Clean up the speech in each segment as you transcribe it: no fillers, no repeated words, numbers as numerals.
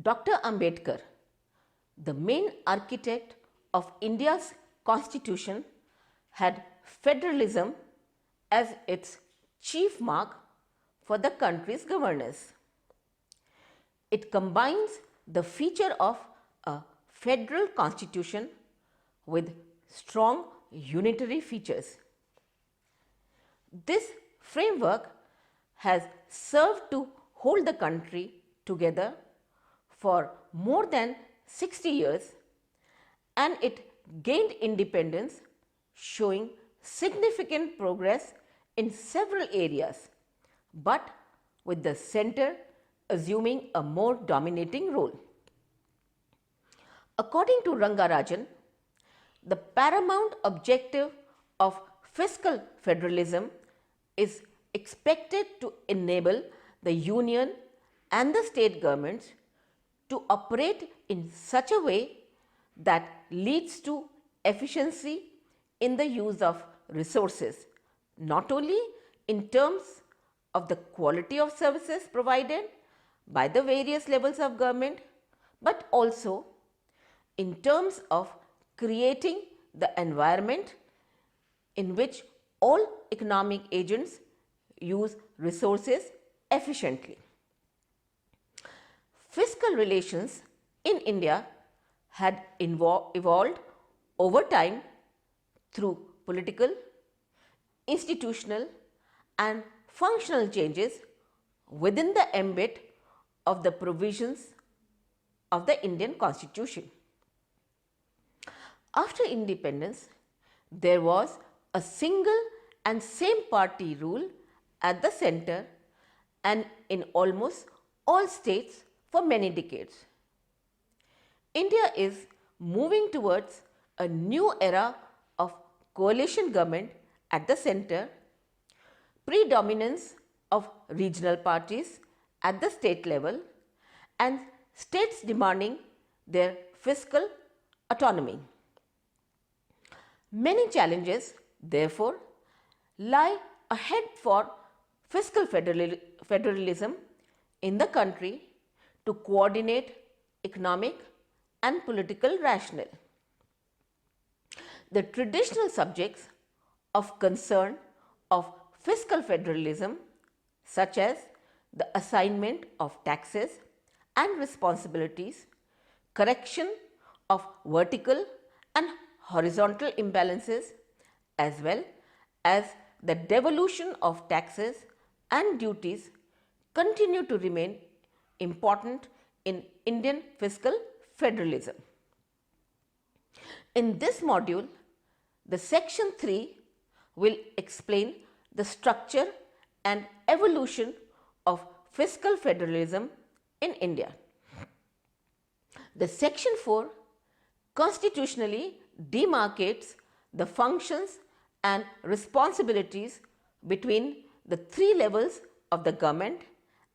Dr. Ambedkar, the main architect of India's constitution, had federalism as its chief mark for the country's governance. It combines the feature of a federal constitution with strong unitary features. This framework has served to hold the country together for more than 60 years, and it gained independence, showing significant progress in several areas, but with the center assuming a more dominating role. According to Rangarajan, the paramount objective of fiscal federalism is expected to enable the union and the state governments to operate in such a way that leads to efficiency in the use of resources, not only in terms of the quality of services provided by the various levels of government, but also in terms of creating the environment in which all economic agents use resources efficiently. Fiscal relations in India had evolved over time through political, institutional and functional changes within the ambit of the provisions of the Indian Constitution. After independence, there was a single and same party rule at the center and in almost all states for many decades. India is moving towards a new era of coalition government at the center, predominance of regional parties at the state level, and states demanding their fiscal autonomy. Many challenges, therefore, lie ahead for fiscal federalism in the country to coordinate economic and political rationale. The traditional subjects of concern of fiscal federalism, such as the assignment of taxes and responsibilities, correction of vertical and horizontal imbalances, as well as the devolution of taxes and duties, continue to remain important in Indian fiscal federalism. In this module, the section 3 will explain the structure and evolution of fiscal federalism in India. The section 4 constitutionally demarcates the functions and responsibilities between the three levels of the government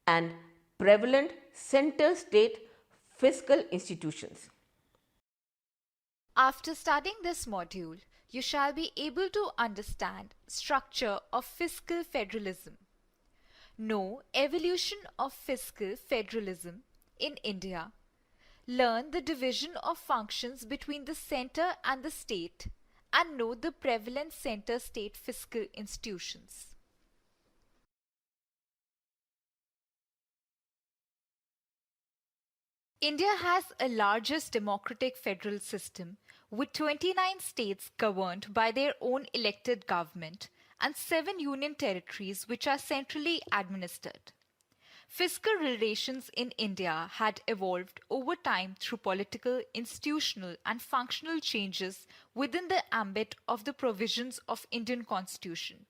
and prevalent center-state fiscal institutions. After studying this module, you shall be able to understand structure of fiscal federalism, know evolution of fiscal federalism in India, learn the division of functions between the center and the state, and know the prevalent center-state fiscal institutions. India has a largest democratic federal system with 29 states governed by their own elected government and 7 union territories which are centrally administered. Fiscal relations in India had evolved over time through political, institutional and functional changes within the ambit of the provisions of Indian Constitution.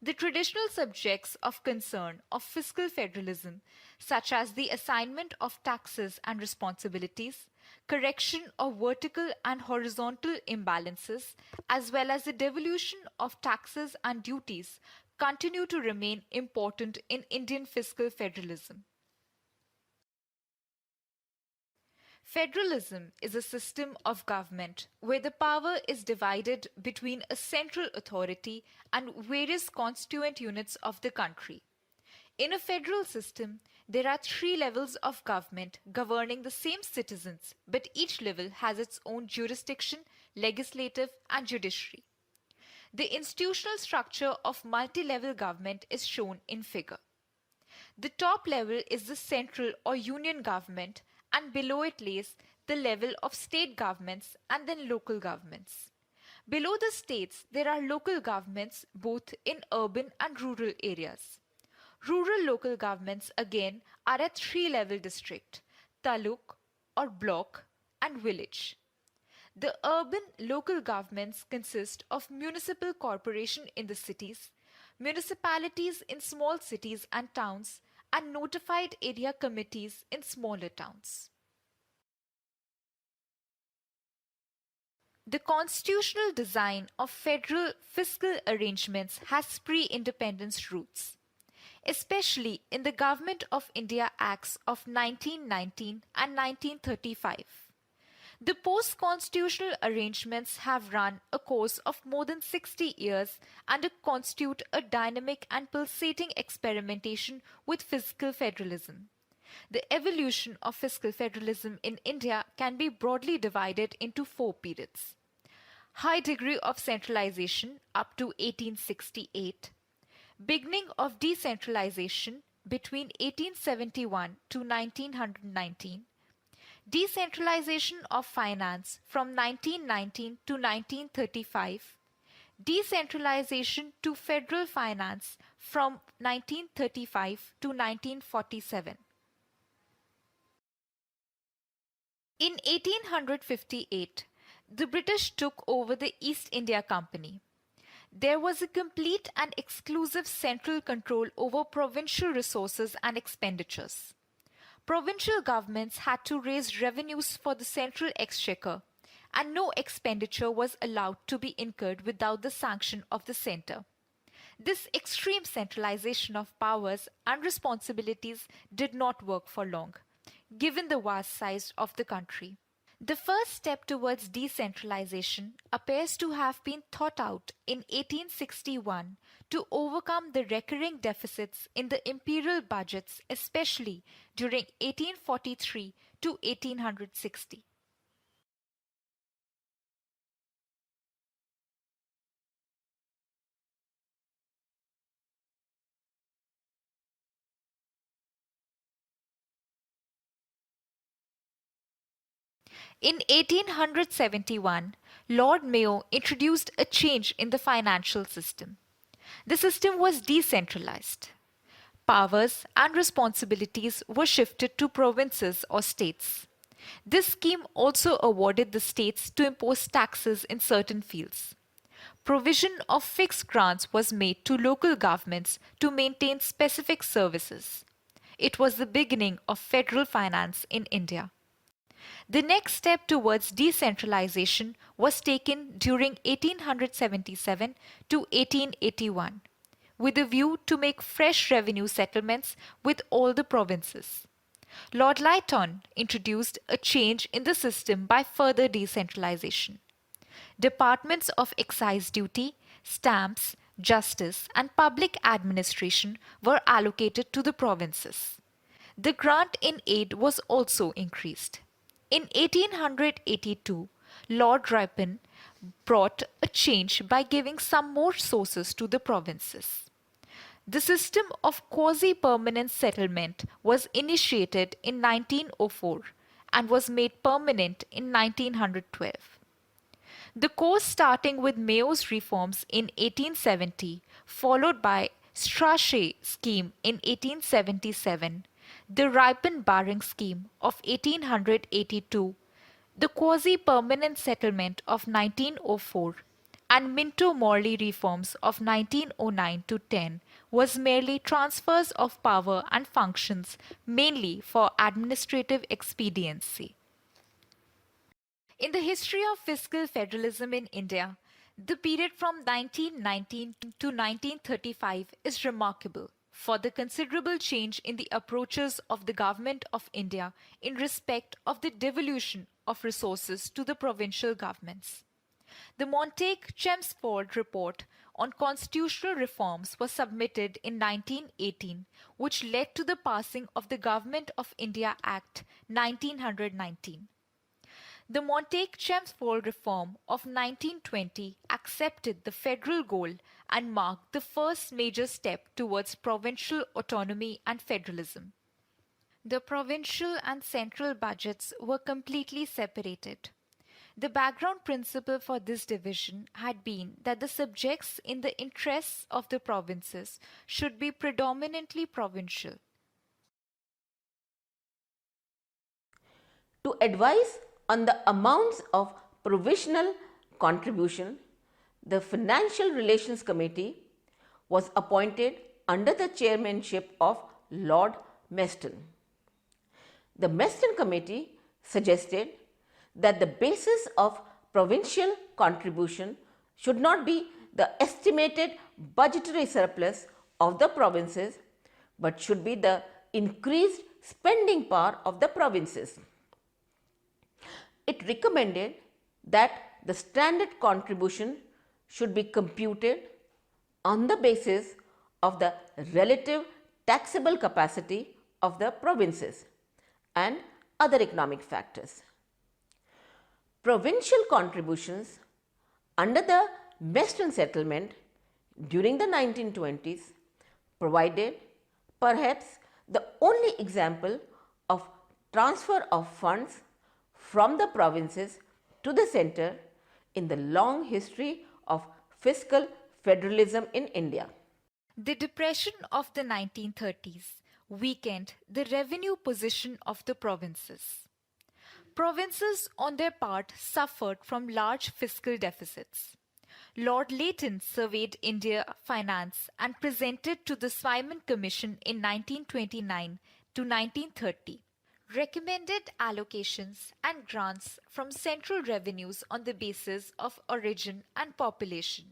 The traditional subjects of concern of fiscal federalism, such as the assignment of taxes and responsibilities, correction of vertical and horizontal imbalances, as well as the devolution of taxes and duties, continue to remain important in Indian fiscal federalism. Federalism is a system of government where the power is divided between a central authority and various constituent units of the country. In a federal system, There are three levels of government governing the same citizens, but each level has its own jurisdiction, legislative, and judiciary. The institutional structure of multi-level government is shown in figure. The top level is the central or union government, and below it lays the level of state governments and then local governments. Below the states, there are local governments both in urban and rural areas. Rural local governments again are at three-level district, taluk or block and village. The urban local governments consist of municipal corporation in the cities, municipalities in small cities and towns, and notified area committees in smaller towns. The constitutional design of federal fiscal arrangements has pre-independence roots, especially in the Government of India Acts of 1919 and 1935. The post-constitutional arrangements have run a course of more than 60 years and constitute a dynamic and pulsating experimentation with fiscal federalism. The evolution of fiscal federalism in India can be broadly divided into four periods. High degree of centralization up to 1868, beginning of decentralization between 1871 to 1919, decentralization of finance from 1919 to 1935, decentralization to federal finance from 1935 to 1947. In 1858, the British took over the East India Company. There was a complete and exclusive central control over provincial resources and expenditures. Provincial governments had to raise revenues for the central exchequer, and no expenditure was allowed to be incurred without the sanction of the centre. This extreme centralization of powers and responsibilities did not work for long, given the vast size of the country. The first step towards decentralization appears to have been thought out in 1861 to overcome the recurring deficits in the imperial budgets, especially during 1843 to 1860. In 1871, Lord Mayo introduced a change in the financial system. The system was decentralized. Powers and responsibilities were shifted to provinces or states. This scheme also awarded the states to impose taxes in certain fields. Provision of fixed grants was made to local governments to maintain specific services. It was the beginning of federal finance in India. The next step towards decentralization was taken during 1877 to 1881, with a view to make fresh revenue settlements with all the provinces. Lord Lytton introduced a change in the system by further decentralization. Departments of excise duty, stamps, justice, and public administration were allocated to the provinces. The grant in aid was also increased. In 1882, Lord Ripon brought a change by giving some more sources to the provinces. The system of quasi-permanent settlement was initiated in 1904 and was made permanent in 1912. The course starting with Mayo's reforms in 1870, followed by Strachey's scheme in 1877, the Ripon Barring scheme of 1882, the quasi-permanent settlement of 1904, and Minto-Morley reforms of 1909 to 10 was merely transfers of power and functions mainly for administrative expediency. In the history of fiscal federalism in India, the period from 1919 to 1935 is remarkable for the considerable change in the approaches of the Government of India in respect of the devolution of resources to the provincial governments. The Montague-Chelmsford Report on Constitutional Reforms was submitted in 1918, which led to the passing of the Government of India Act 1919. The Montague-Chelmsford Reform of 1920 accepted the federal goal and marked the first major step towards provincial autonomy and federalism. The provincial and central budgets were completely separated. The background principle for this division had been that the subjects in the interests of the provinces should be predominantly provincial. To advise on the amounts of provisional contribution, the Financial Relations Committee was appointed under the chairmanship of Lord Meston. The Meston Committee suggested that the basis of provincial contribution should not be the estimated budgetary surplus of the provinces, but should be the increased spending power of the provinces. It recommended that the standard contribution should be computed on the basis of the relative taxable capacity of the provinces and other economic factors. Provincial contributions under the Meston settlement during the 1920s provided perhaps the only example of transfer of funds from the provinces to the centre in the long history of fiscal federalism in India. The depression of the 1930s weakened the revenue position of the provinces. Provinces, on their part, suffered from large fiscal deficits. Lord Leighton surveyed India finance and presented to the Simon Commission in 1929 to 1930 recommended allocations and grants from central revenues on the basis of origin and population.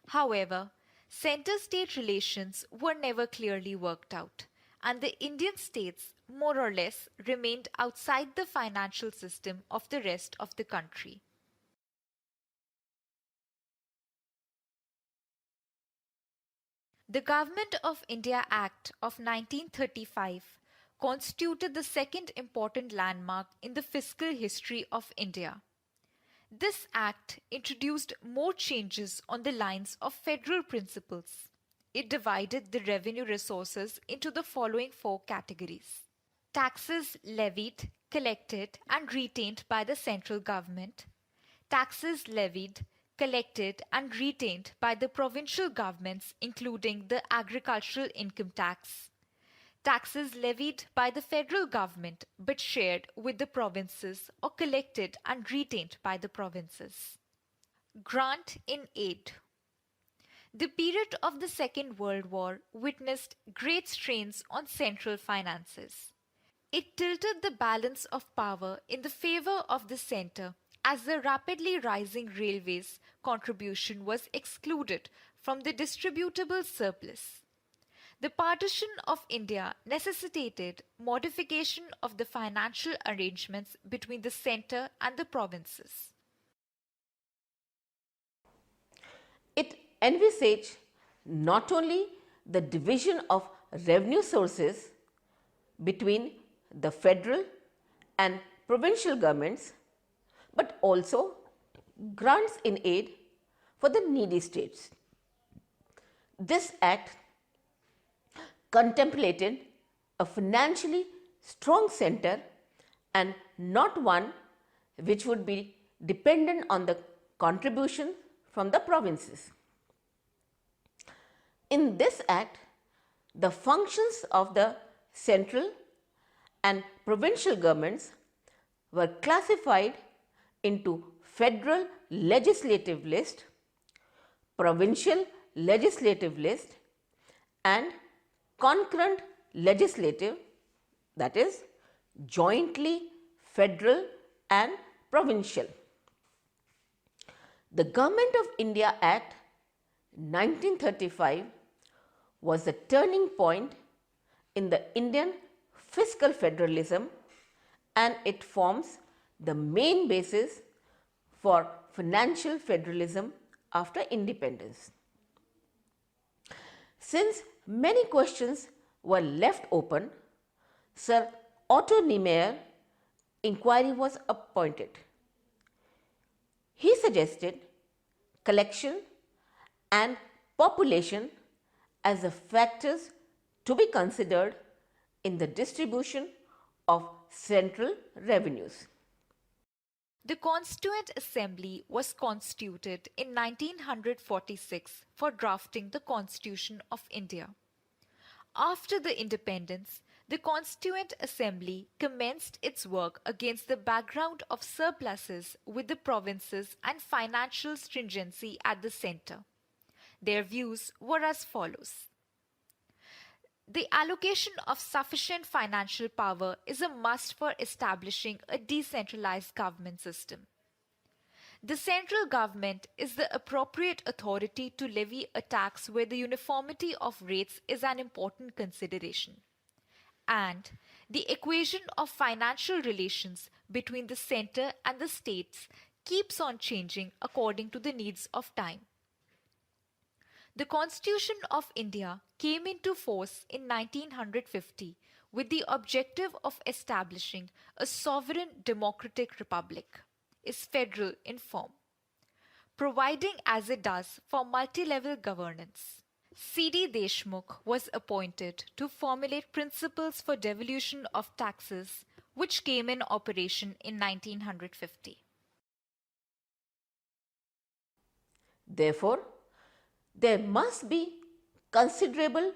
However, centre-state relations were never clearly worked out, and the Indian states more or less remained outside the financial system of the rest of the country. The Government of India Act of 1935 constituted the second important landmark in the fiscal history of India. This act introduced more changes on the lines of federal principles. It divided the revenue resources into the following four categories: taxes levied, collected and retained by the central government, taxes levied, collected and retained by the provincial governments including the agricultural income tax, taxes levied by the federal government but shared with the provinces or collected and retained by the provinces. Grant in aid. The period of the Second World War witnessed great strains on central finances. It tilted the balance of power in the favor of the centre as the rapidly rising railways contribution was excluded from the distributable surplus. The partition of India necessitated modification of the financial arrangements between the centre and the provinces. It envisaged not only the division of revenue sources between the federal and provincial governments, but also grants in aid for the needy states. This act contemplated a financially strong centre and not one which would be dependent on the contribution from the provinces. In this act, the functions of the central and provincial governments were classified into federal legislative list, provincial legislative list and concurrent legislative, that is jointly federal and provincial. The Government of India Act 1935 was a turning point in the Indian fiscal federalism, and it forms the main basis for financial federalism after independence. Since many questions were left open, Sir Otto Niemeyer inquiry was appointed. He suggested collection and population as the factors to be considered in the distribution of central revenues. The Constituent Assembly was constituted in 1946 for drafting the Constitution of India. After the independence, the Constituent Assembly commenced its work against the background of surpluses with the provinces and financial stringency at the centre. Their views were as follows. The allocation of sufficient financial power is a must for establishing a decentralized government system. The central government is the appropriate authority to levy a tax where the uniformity of rates is an important consideration. And the equation of financial relations between the centre and the states keeps on changing according to the needs of time. The Constitution of India came into force in 1950 with the objective of establishing a sovereign democratic republic, is federal in form, providing as it does for multi-level governance. C.D. Deshmukh was appointed to formulate principles for devolution of taxes, which came in operation in 1950. Therefore, there must be considerable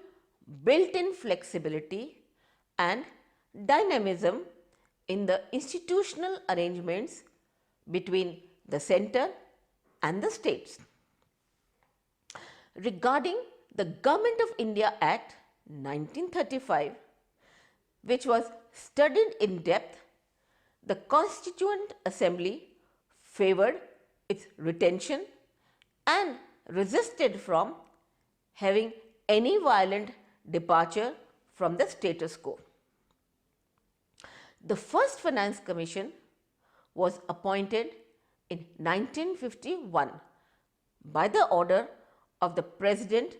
built-in flexibility and dynamism in the institutional arrangements between the centre and the states. Regarding the Government of India Act 1935, which was studied in depth, the Constituent Assembly favoured its retention and resisted from having any violent departure from the status quo. The first Finance Commission was appointed in 1951 by the order of the President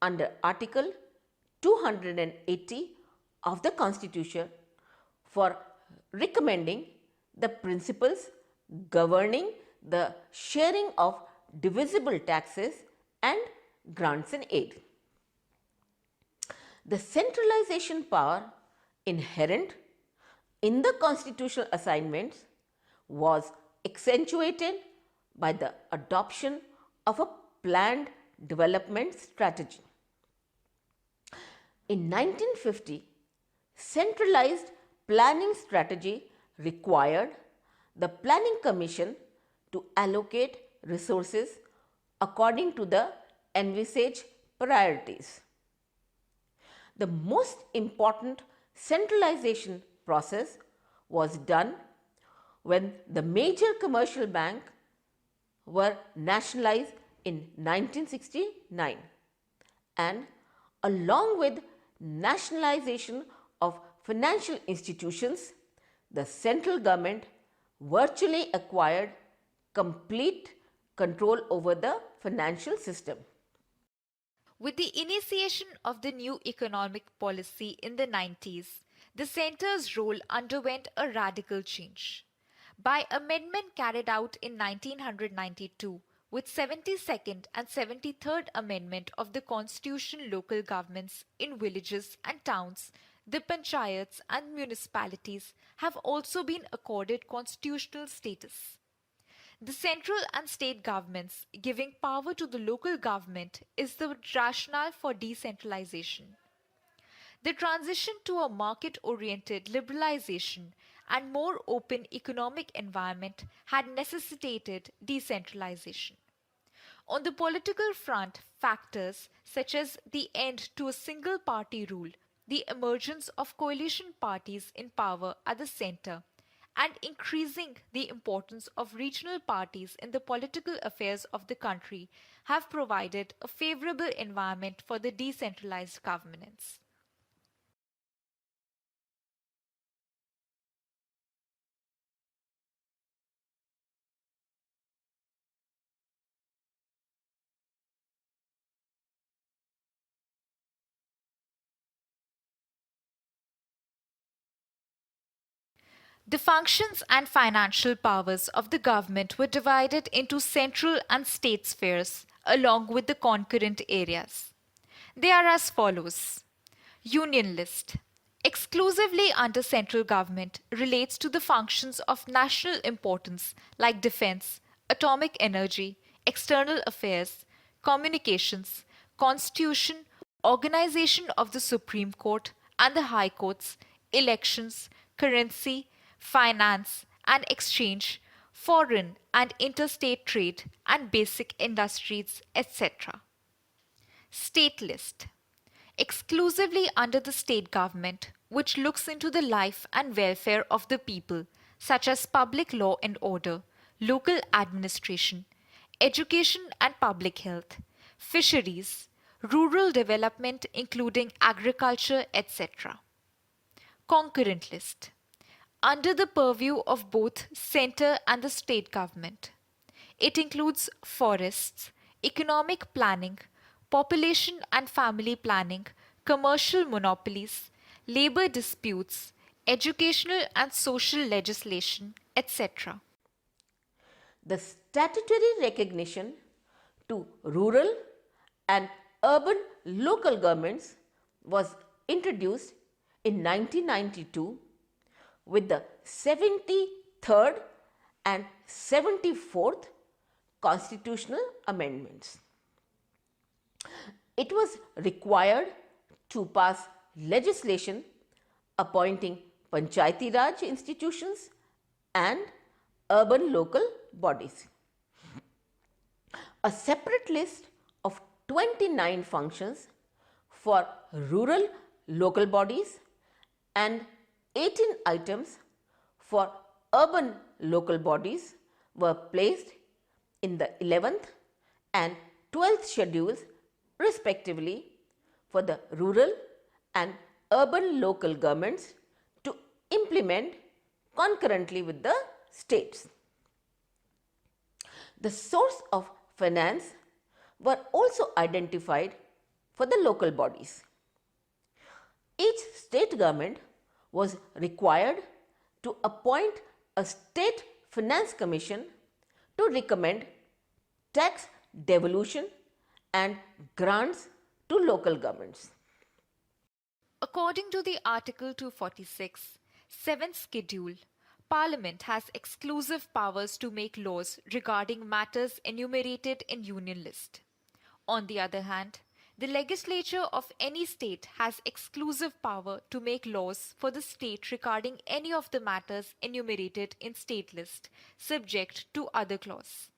under Article 280 of the Constitution for recommending the principles governing the sharing of divisible taxes and grants and aid. The centralization power inherent in the constitutional assignments was accentuated by the adoption of a planned development strategy. In 1950, centralized planning strategy required the Planning Commission to allocate resources according to the envisaged priorities. The most important centralization process was done when the major commercial banks were nationalized in 1969, and along with nationalization of financial institutions, the central government virtually acquired complete control over the financial system. With the initiation of the new economic policy in the 90s, the centre's role underwent a radical change. By amendment carried out in 1992, with 72nd and 73rd Amendment of the Constitution, local governments in villages and towns, the panchayats and municipalities have also been accorded constitutional status. The central and state governments giving power to the local government is the rationale for decentralization. The transition to a market-oriented liberalization and more open economic environment had necessitated decentralization. On the political front, factors such as the end to a single party rule, the emergence of coalition parties in power at the center, and increasing the importance of regional parties in the political affairs of the country have provided a favorable environment for the decentralized governance. The functions and financial powers of the government were divided into central and state spheres, along with the concurrent areas. They are as follows. Union list. Exclusively under central government relates to the functions of national importance like defense, atomic energy, external affairs, communications, constitution, organization of the Supreme Court and the High Courts, elections, currency, finance and exchange, foreign and interstate trade and basic industries, etc. State list. Exclusively under the state government, which looks into the life and welfare of the people, such as public law and order, local administration, education and public health, fisheries, rural development including agriculture, etc. Concurrent list. Under the purview of both center and the state government. It includes forests, economic planning, population and family planning, commercial monopolies, labor disputes, educational and social legislation, etc. The statutory recognition to rural and urban local governments was introduced in 1992 with the 73rd and 74th constitutional amendments. It was required to pass legislation appointing Panchayati Raj institutions and urban local bodies. A separate list of 29 functions for rural local bodies and 18 items for urban local bodies were placed in the 11th and 12th schedules respectively for the rural and urban local governments to implement concurrently with the states. The source of finance were also identified for the local bodies. Each state government was required to appoint a state finance commission to recommend tax devolution and grants to local governments. According to the Article 246, 7th Schedule, Parliament has exclusive powers to make laws regarding matters enumerated in Union List. On the other hand, the legislature of any state has exclusive power to make laws for the state regarding any of the matters enumerated in State List, subject to other clause.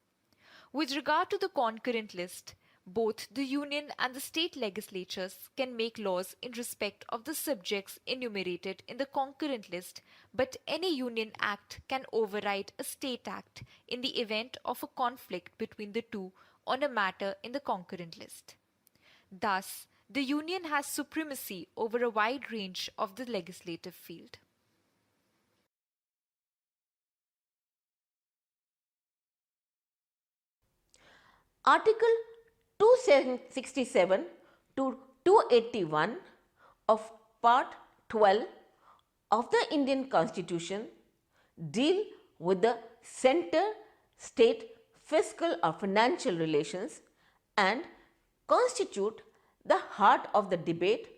With regard to the concurrent list, both the union and the state legislatures can make laws in respect of the subjects enumerated in the concurrent list, but any union act can override a state act in the event of a conflict between the two on a matter in the concurrent list. Thus, the union has supremacy over a wide range of the legislative field. Article 267 to 281 of Part 12 of the Indian Constitution deal with the center-state fiscal or financial relations and constitute the heart of the debate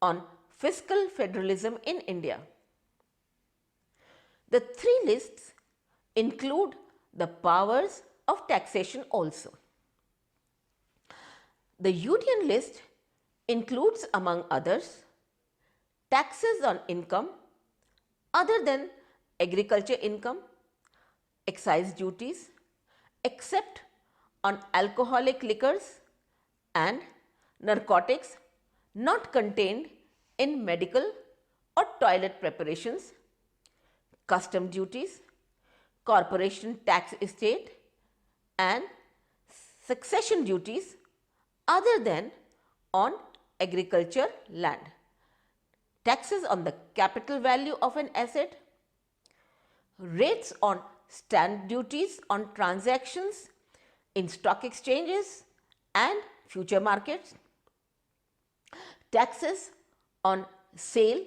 on fiscal federalism in India. The three lists include the powers of taxation also. The union list includes, among others, taxes on income other than agriculture income, excise duties, except on alcoholic liquors and narcotics not contained in medical or toilet preparations, custom duties, corporation tax estate and succession duties other than on agriculture land, taxes on the capital value of an asset, rates on stamp duties on transactions in stock exchanges and future markets, taxes on sale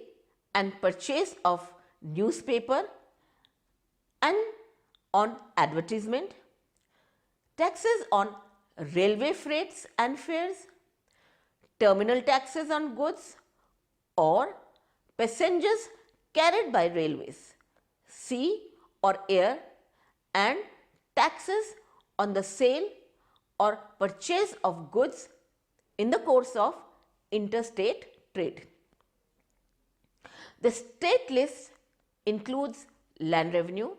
and purchase of newspaper and on advertisement, taxes on railway freights and fares, terminal taxes on goods or passengers carried by railways, sea or air, and taxes on the sale or purchase of goods in the course of interstate trade. The state list includes land revenue,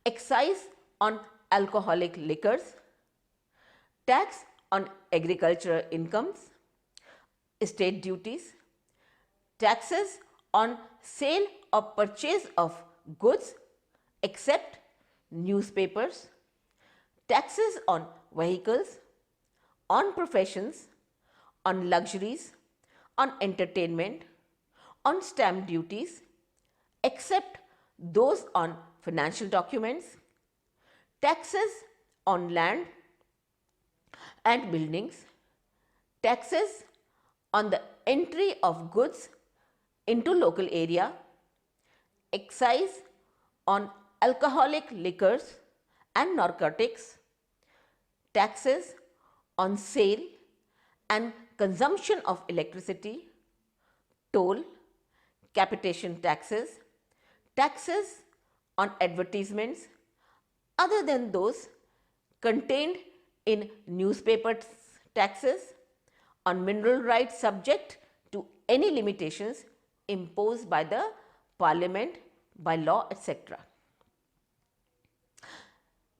excise on alcoholic liquors, tax on agricultural incomes, state duties, taxes on sale or purchase of goods except newspapers, taxes on vehicles, on professions, on luxuries, on entertainment, on stamp duties, except those on financial documents, taxes on land and buildings, taxes on the entry of goods into local area, excise on alcoholic liquors and narcotics, taxes on sale and consumption of electricity, toll, capitation taxes, taxes on advertisements other than those contained in newspaper taxes, on mineral rights subject to any limitations imposed by the Parliament, by law, etc.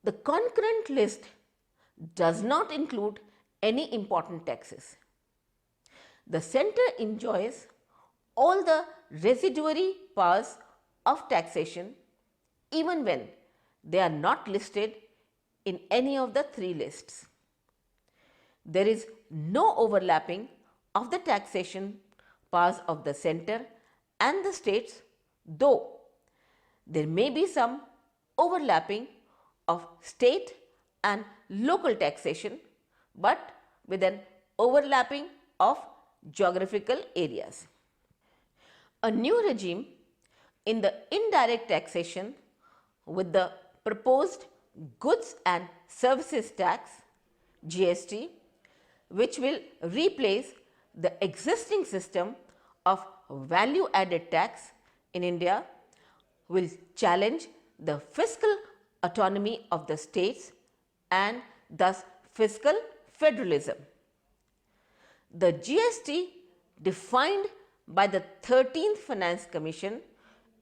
The concurrent list does not include any important taxes. The centre enjoys all the residuary powers of taxation even when they are not listed in any of the three lists. There is no overlapping of the taxation powers of the centre and the states, though there may be some overlapping of state and local taxation, but with an overlapping of geographical areas. A new regime in the indirect taxation with the proposed goods and services tax GST, which will replace the existing system of value added tax in India, will challenge the fiscal autonomy of the states and thus fiscal federalism. The GST defined by the 13th Finance Commission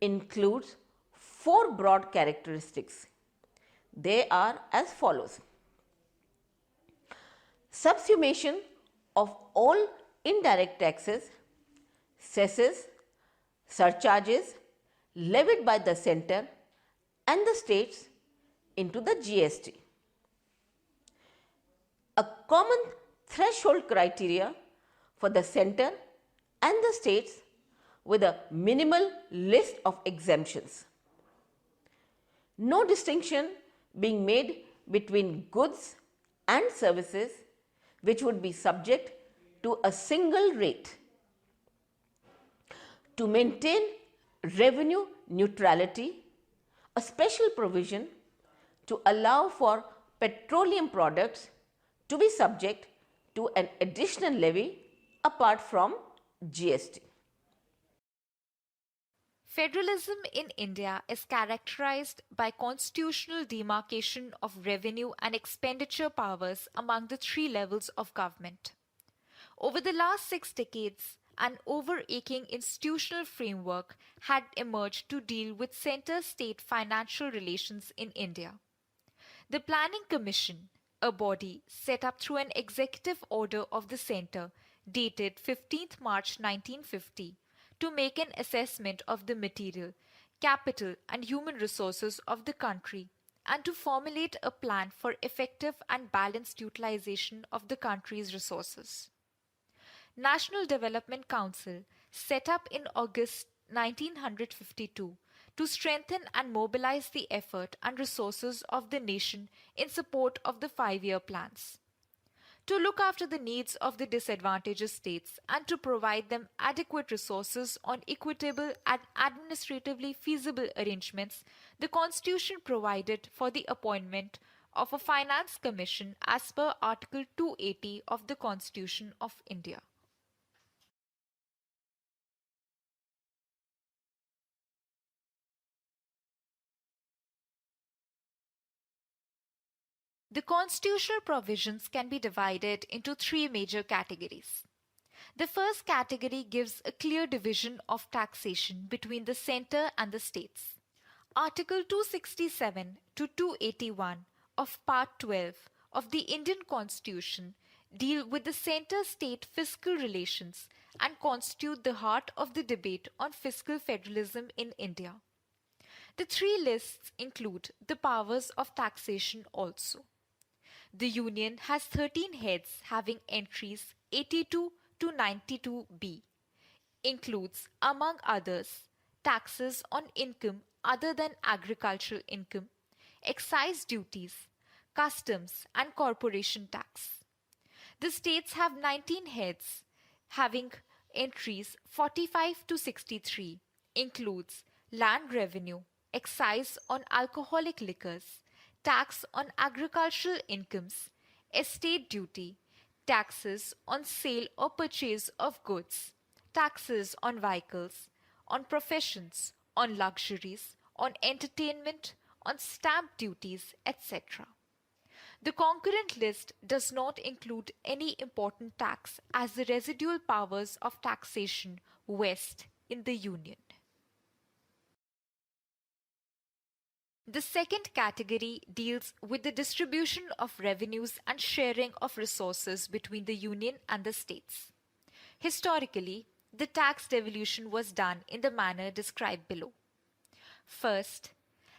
includes four broad characteristics. They are as follows: subsumation of all indirect taxes, cesses, surcharges levied by the centre and the states into the GST. A common threshold criteria for the centre and the states with a minimal list of exemptions. No distinction being made between goods and services which would be subject to a single rate. To maintain revenue neutrality, a special provision to allow for petroleum products to be subject to an additional levy apart from GST. Federalism in India is characterized by constitutional demarcation of revenue and expenditure powers among the three levels of government. Over the last 6 decades, an overarching institutional framework had emerged to deal with center-state financial relations in India. The Planning Commission, a body set up through an executive order of the centre dated 15th March 1950, to make an assessment of the material, capital and human resources of the country and to formulate a plan for effective and balanced utilization of the country's resources. National Development Council, set up in August 1952 to strengthen and mobilize the effort and resources of the nation in support of the 5-year plans. to look after the needs of the disadvantaged states and to provide them adequate resources on equitable and administratively feasible arrangements, the Constitution provided for the appointment of a Finance Commission as per Article 280 of the Constitution of India. The constitutional provisions can be divided into three major categories. The first category gives a clear division of taxation between the centre and the states. Article 267 to 281 of Part 12 of the Indian Constitution deal with the centre-state fiscal relations and constitute the heart of the debate on fiscal federalism in India. The three lists include the powers of taxation also. The Union has 13 heads having entries 82 to 92b. Includes, among others, taxes on income other than agricultural income, excise duties, customs and corporation tax. The states have 19 heads having entries 45 to 63. Includes land revenue, excise on alcoholic liquors, tax on agricultural incomes, estate duty, taxes on sale or purchase of goods, taxes on vehicles, on professions, on luxuries, on entertainment, on stamp duties, etc. The concurrent list does not include any important tax as the residual powers of taxation vest in the Union. The second category deals with the distribution of revenues and sharing of resources between the Union and the states. Historically, the tax devolution was done in the manner described below. First,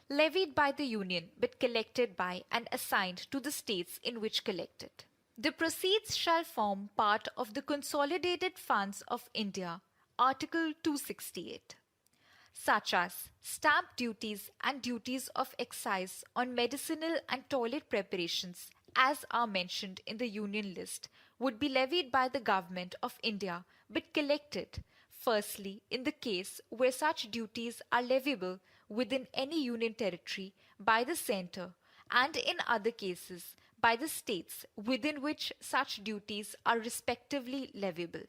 levied by the Union but collected by and assigned to the states in which collected. The proceeds shall form part of the Consolidated Funds of India, Article 268. Such as stamp duties and duties of excise on medicinal and toilet preparations, as are mentioned in the Union list, would be levied by the Government of India but collected, firstly, in the case where such duties are leviable within any Union territory by the centre, and in other cases by the states within which such duties are respectively leviable.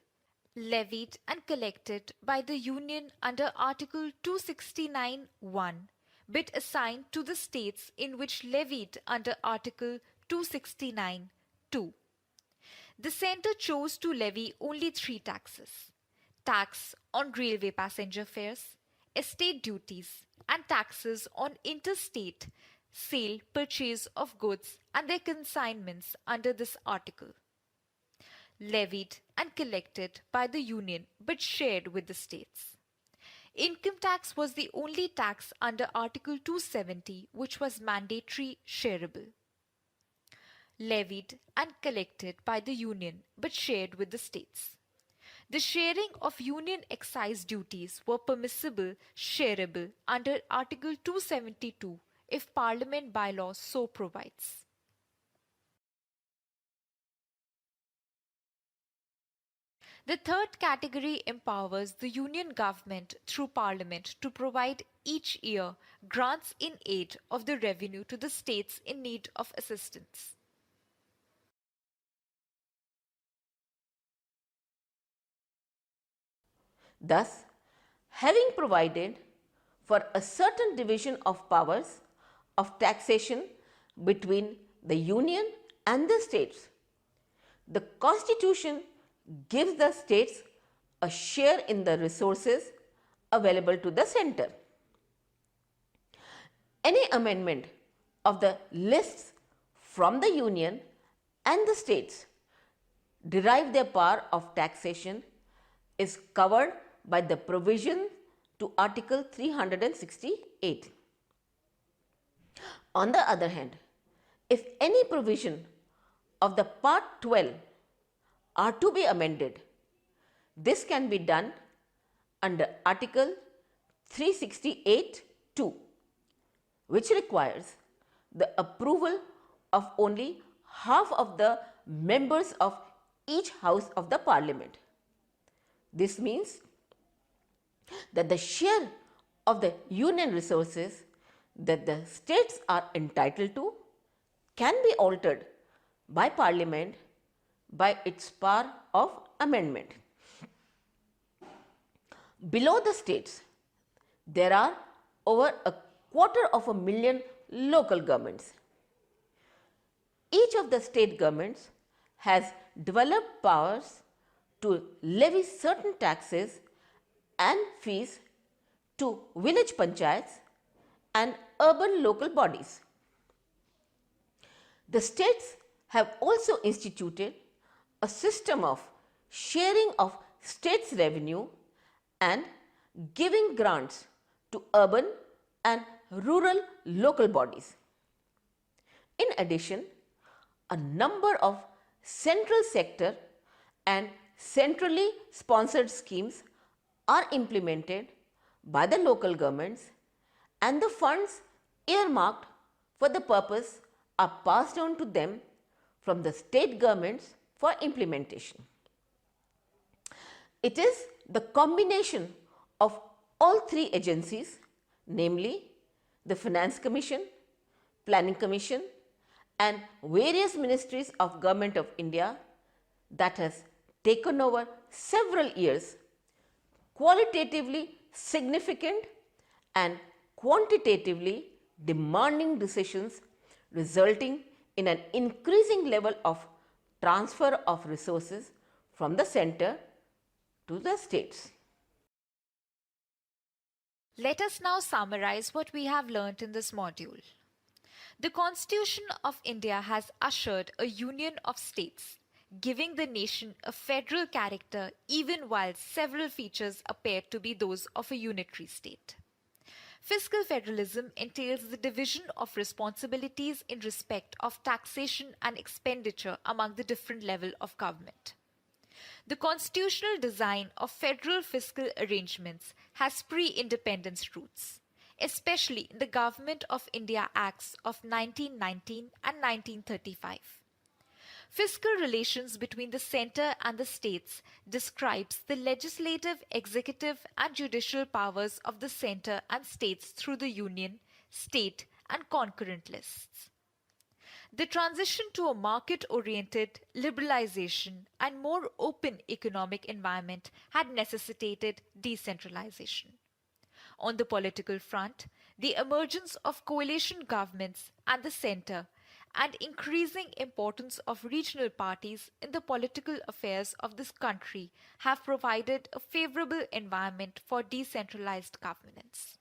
Levied and collected by the Union under Article 269(1), but assigned to the states in which levied under Article 269(2). The centre chose to levy only three taxes: tax on railway passenger fares, estate duties, and taxes on interstate sale, purchase of goods and their consignments under this article. Levied and collected by the Union but shared with the states. Income tax was the only tax under Article 270 which was mandatory shareable. Levied and collected by the Union but shared with the states. The sharing of Union excise duties were permissible shareable under Article 272 if Parliament by law so provides. The third category empowers the Union government through Parliament to provide each year grants in aid of the revenue to the states in need of assistance. Thus, having provided for a certain division of powers of taxation between the Union and the states, the Constitution gives the states a share in the resources available to the centre. Any amendment of the lists from the Union and the states derive their power of taxation is covered by the provision to Article 368. On the other hand, if any provision of the Part 12 are to be amended, this can be done under Article 368(2), which requires the approval of only half of the members of each house of the parliament. This means that the share of the union resources that the states are entitled to can be altered by parliament by its power of amendment. Below the states, there are over 250,000 local governments. Each of the state governments has developed powers to levy certain taxes and fees to village panchayats and urban local bodies. The states have also instituted a system of sharing of states' revenue and giving grants to urban and rural local bodies. In addition, a number of central sector and centrally sponsored schemes are implemented by the local governments, and the funds earmarked for the purpose are passed on to them from the state governments for implementation. It is the combination of all three agencies, namely the Finance Commission, Planning Commission and various ministries of Government of India, that has taken over several years, qualitatively significant and quantitatively demanding decisions, resulting in an increasing level of transfer of resources from the center to the states. Let us now summarize what we have learnt in this module. The Constitution of India has ushered a union of states, giving the nation a federal character even while several features appear to be those of a unitary state. Fiscal federalism entails the division of responsibilities in respect of taxation and expenditure among the different levels of government. The constitutional design of federal fiscal arrangements has pre-independence roots, especially in the Government of India Acts of 1919 and 1935. Fiscal relations between the centre and the states describes the legislative, executive and judicial powers of the centre and states through the union, state and concurrent lists. The transition to a market-oriented liberalization and more open economic environment had necessitated decentralization. On the political front, the emergence of coalition governments and the centre and increasing importance of regional parties in the political affairs of this country have provided a favourable environment for decentralized governance.